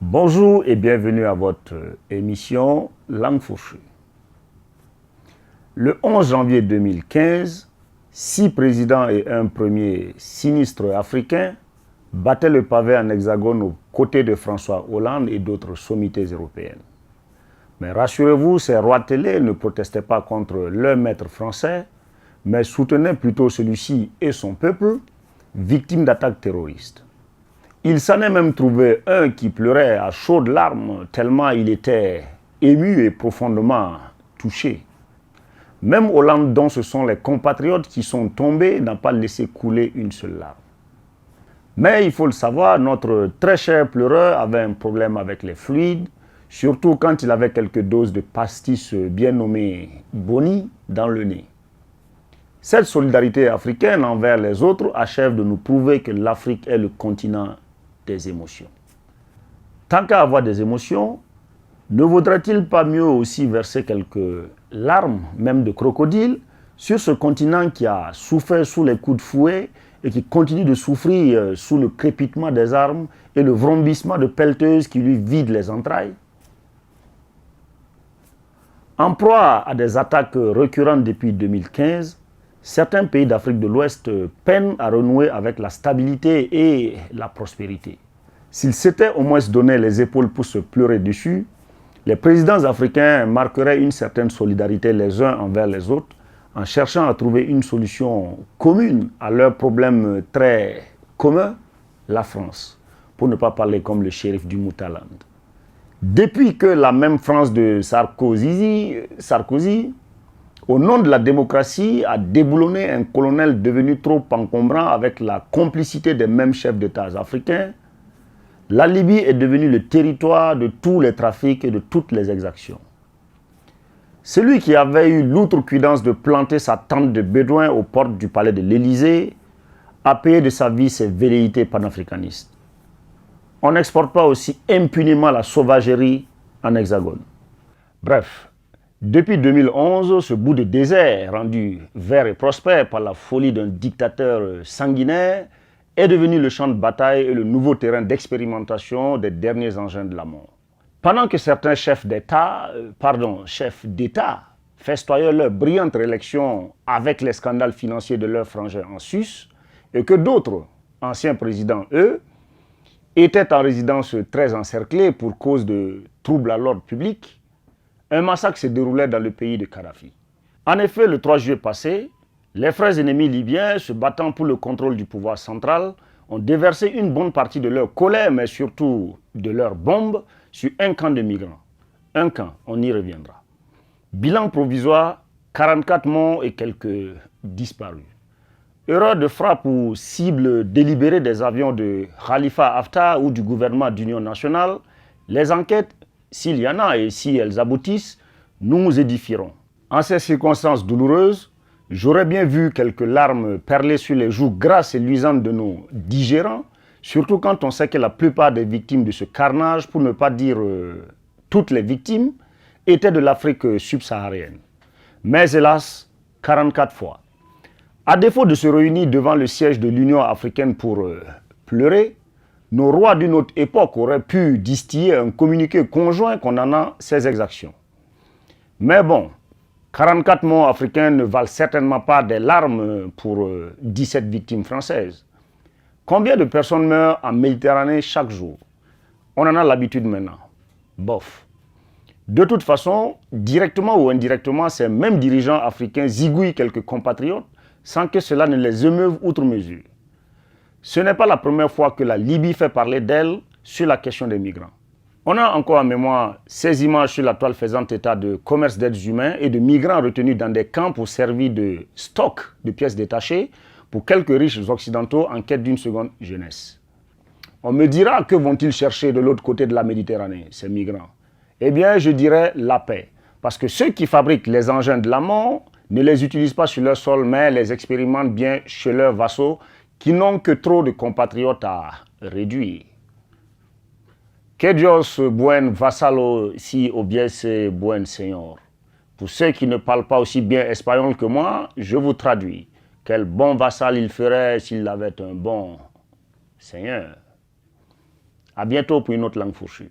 Bonjour et bienvenue à votre émission Langue fourchue. Le 11 janvier 2015, 6 présidents et un premier sinistre africain battaient le pavé en hexagone aux côtés de François Hollande et d'autres sommités européennes. Mais rassurez-vous, ces rois télé ne protestaient pas contre leur maître français, mais soutenaient plutôt celui-ci et son peuple, victimes d'attaques terroristes. Il s'en est même trouvé un qui pleurait à chaudes larmes tellement il était ému et profondément touché. Même Hollande, dont ce sont les compatriotes qui sont tombés, n'a pas laissé couler une seule larme. Mais il faut le savoir, notre très cher pleureur avait un problème avec les fluides, surtout quand il avait quelques doses de pastis bien nommées Boni dans le nez. Cette solidarité africaine envers les autres achève de nous prouver que l'Afrique est le continent des émotions. Tant qu'à avoir des émotions, ne vaudrait-il pas mieux aussi verser quelques larmes, même de crocodile, sur ce continent qui a souffert sous les coups de fouet et qui continue de souffrir sous le crépitement des armes et le vrombissement de pelleteuses qui lui vident les entrailles? En proie à des attaques récurrentes depuis 2015, certains pays d'Afrique de l'Ouest peinent à renouer avec la stabilité et la prospérité. S'ils s'étaient au moins donné les épaules pour se pleurer dessus, les présidents africains marqueraient une certaine solidarité les uns envers les autres en cherchant à trouver une solution commune à leurs problèmes très communs, la France, pour ne pas parler comme le shérif du Moutaland. Depuis que la même France de Sarkozy, au nom de la démocratie, a déboulonné un colonel devenu trop encombrant avec la complicité des mêmes chefs d'État africains, la Libye est devenue le territoire de tous les trafics et de toutes les exactions. Celui qui avait eu l'outrecuidance de planter sa tente de bédouins aux portes du palais de l'Élysée a payé de sa vie ses velléités panafricanistes. On n'exporte pas aussi impunément la sauvagerie en hexagone. Bref, depuis 2011, ce bout de désert, rendu vert et prospère par la folie d'un dictateur sanguinaire, est devenu le champ de bataille et le nouveau terrain d'expérimentation des derniers engins de la mort. Pendant que certains chefs d'État festoyaient leur brillante réélection avec les scandales financiers de leurs frangins en sus, et que d'autres, anciens présidents, eux, étaient en résidence très encerclés pour cause de troubles à l'ordre public, un massacre se déroulait dans le pays de Kadhafi. En effet, le 3 juillet passé, les frères ennemis libyens, se battant pour le contrôle du pouvoir central, ont déversé une bonne partie de leur colère, mais surtout de leurs bombes, sur un camp de migrants. Un camp, on y reviendra. Bilan provisoire, 44 morts et quelques disparus. Erreur de frappe ou cible délibérée des avions de Khalifa Haftar ou du gouvernement d'union nationale, les enquêtes, s'il y en a et si elles aboutissent, nous édifieront. En ces circonstances douloureuses, j'aurais bien vu quelques larmes perler sur les joues grasses et luisantes de nos digérants, surtout quand on sait que la plupart des victimes de ce carnage, pour ne pas dire toutes les victimes, étaient de l'Afrique subsaharienne. Mais hélas, 44 fois. À défaut de se réunir devant le siège de l'Union africaine pour pleurer, nos rois d'une autre époque auraient pu distiller un communiqué conjoint condamnant ces exactions. Mais bon, 44 morts africains ne valent certainement pas des larmes pour 17 victimes françaises. Combien de personnes meurent en Méditerranée chaque jour? On en a l'habitude maintenant. Bof. De toute façon, directement ou indirectement, ces mêmes dirigeants africains zigouillent quelques compatriotes sans que cela ne les émeuve outre mesure. Ce n'est pas la première fois que la Libye fait parler d'elle sur la question des migrants. On a encore en mémoire ces images sur la toile faisant état de commerce d'êtres humains et de migrants retenus dans des camps pour servir de stock de pièces détachées pour quelques riches occidentaux en quête d'une seconde jeunesse. On me dira que vont-ils chercher de l'autre côté de la Méditerranée, ces migrants? Eh bien, je dirais la paix. Parce que ceux qui fabriquent les engins de la mort ne les utilisent pas sur leur sol, mais les expérimentent bien chez leurs vassaux qui n'ont que trop de compatriotes à réduire. Que Dios buen vassalo si hubiese buen señor. Pour ceux qui ne parlent pas aussi bien espagnol que moi, je vous traduis. Quel bon vassal il ferait s'il avait un bon seigneur. À bientôt pour une autre langue fourchue.